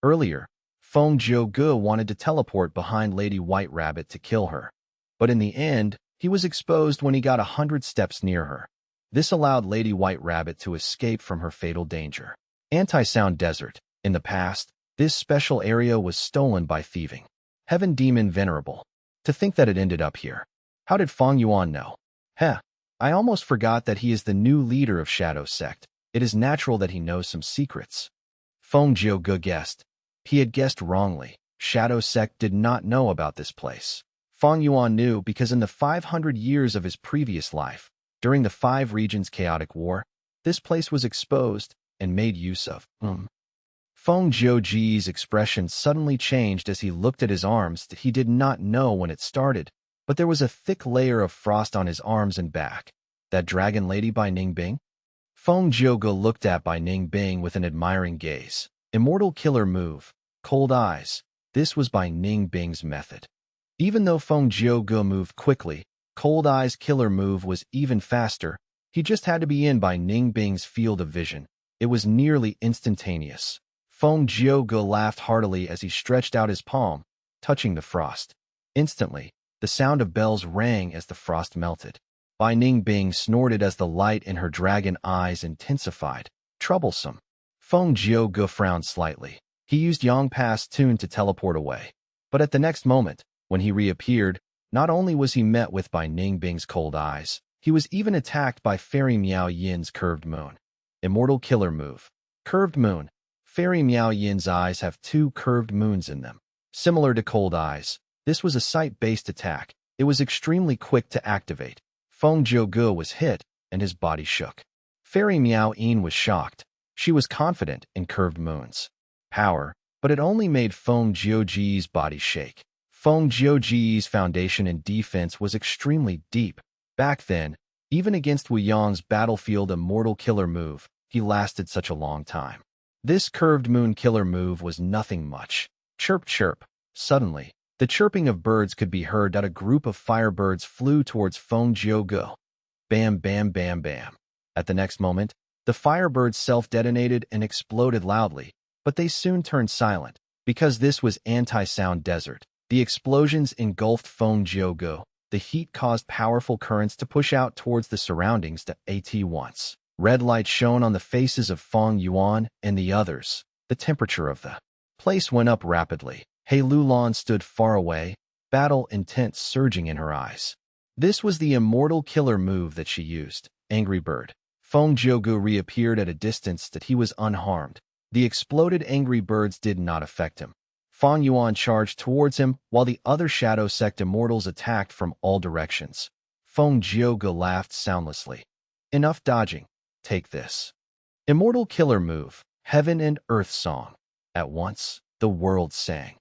Earlier, Feng Jiugu wanted to teleport behind Lady White Rabbit to kill her. But in the end, he was exposed when he got 100 steps near her. This allowed Lady White Rabbit to escape from her fatal danger. Anti-sound desert. In the past, this special area was stolen by thieving. Heaven Demon Venerable. To think that it ended up here. How did Fang Yuan know? Heh, I almost forgot that he is the new leader of Shadow Sect. It is natural that he knows some secrets. Feng Jiugu guessed. He had guessed wrongly. Shadow Sect did not know about this place. Fang Yuan knew because in the 500 years of his previous life, during the 5 Regions Chaotic War, this place was exposed and made use of. Feng Jiugu's expression suddenly changed as he looked at his arms. He did not know when it started, but there was a thick layer of frost on his arms and back. That dragon lady by Ningbing? Feng Jiugu looked at Bai Ningbing with an admiring gaze. Immortal killer move. Cold eyes. This was Bai Ningbing's method. Even though Feng Jiugu moved quickly, Cold eyes killer move was even faster. He just had to be in Bai Ningbing's field of vision. It was nearly instantaneous. Feng Jiugu laughed heartily as he stretched out his palm, touching the frost. Instantly, the sound of bells rang as the frost melted. Bai Ningbing snorted as the light in her dragon eyes intensified. Troublesome. Feng Jiugu frowned slightly. He used Yang Pass tune to teleport away. But at the next moment, when he reappeared, not only was he met with Bai Ningbing's cold eyes, he was even attacked by Fairy Miao Yin's curved moon. Immortal killer move. Curved moon. Fairy Miao Yin's eyes have 2 curved moons in them. Similar to cold eyes, this was a sight-based attack. It was extremely quick to activate. Feng Jiugu was hit, and his body shook. Fairy Miao Yin was shocked. She was confident in curved moons. Power, but it only made Feng Jiugu's body shake. Feng Jiugu's foundation in defense was extremely deep. Back then, even against Wu Yang's battlefield immortal killer move, he lasted such a long time. This curved moon killer move was nothing much. Chirp chirp. Suddenly, the chirping of birds could be heard. A group of firebirds flew towards Feng Jiugu. Bam bam bam bam. At the next moment, the firebirds self-detonated and exploded loudly, but they soon turned silent. Because this was anti-sound desert, the explosions engulfed Feng Jiugu. The heat caused powerful currents to push out towards the surroundings. At once, red light shone on the faces of Fang Yuan and the others. The temperature of the place went up rapidly. He Lulan stood far away, battle intent surging in her eyes. This was the immortal killer move that she used. Angry Bird. Feng Jiugu reappeared at a distance that he was unharmed. The exploded angry birds did not affect him. Fang Yuan charged towards him, while the other Shadow Sect immortals attacked from all directions. Feng Jiugu laughed soundlessly. Enough dodging. Take this. Immortal killer move. Heaven and Earth song. At once, the world sang.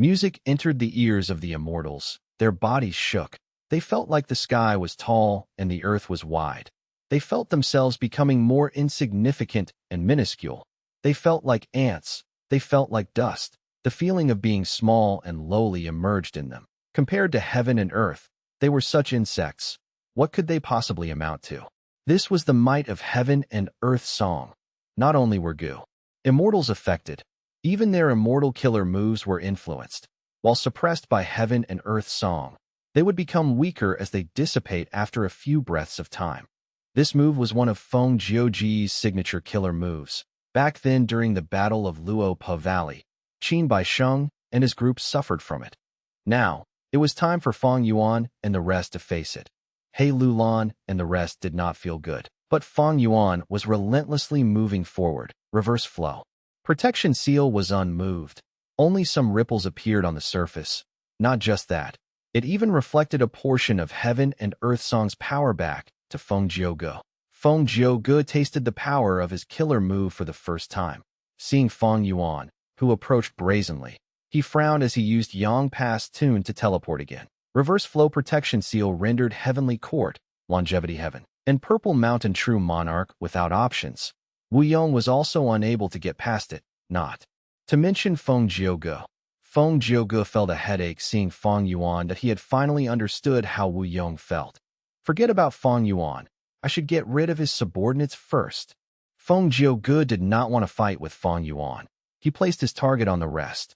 Music entered the ears of the immortals. Their bodies shook. They felt like the sky was tall and the earth was wide. They felt themselves becoming more insignificant and minuscule. They felt like ants. They felt like dust. The feeling of being small and lowly emerged in them. Compared to heaven and earth, they were such insects. What could they possibly amount to? This was the might of heaven and earth song. Not only were Gu immortals affected, even their immortal killer moves were influenced. While suppressed by heaven and earth song, they would become weaker as they dissipate after a few breaths of time. This move was one of Feng Jiugu's signature killer moves. Back then, during the Battle of Luo Pa Valley, Qin Bai Sheng and his group suffered from it. Now, it was time for Fang Yuan and the rest to face it. He Lulan and the rest did not feel good. But Fang Yuan was relentlessly moving forward, reverse flow. Protection seal was unmoved. Only some ripples appeared on the surface. Not just that. It even reflected a portion of Heaven and Earth Song's power back to Feng Jiuge. Feng Jiuge tasted the power of his killer move for the first time. Seeing Fang Yuan, who approached brazenly, he frowned as he used Yang Pass Tune to teleport again. Reverse flow protection seal rendered Heavenly Court, Longevity Heaven, and Purple Mountain True Monarch without options. Wu Yong was also unable to get past it, not to mention Feng Jiuge. Feng Jiuge felt a headache seeing Fang Yuan that he had finally understood how Wu Yong felt. Forget about Fang Yuan. I should get rid of his subordinates first. Feng Jiuge did not want to fight with Fang Yuan. He placed his target on the rest.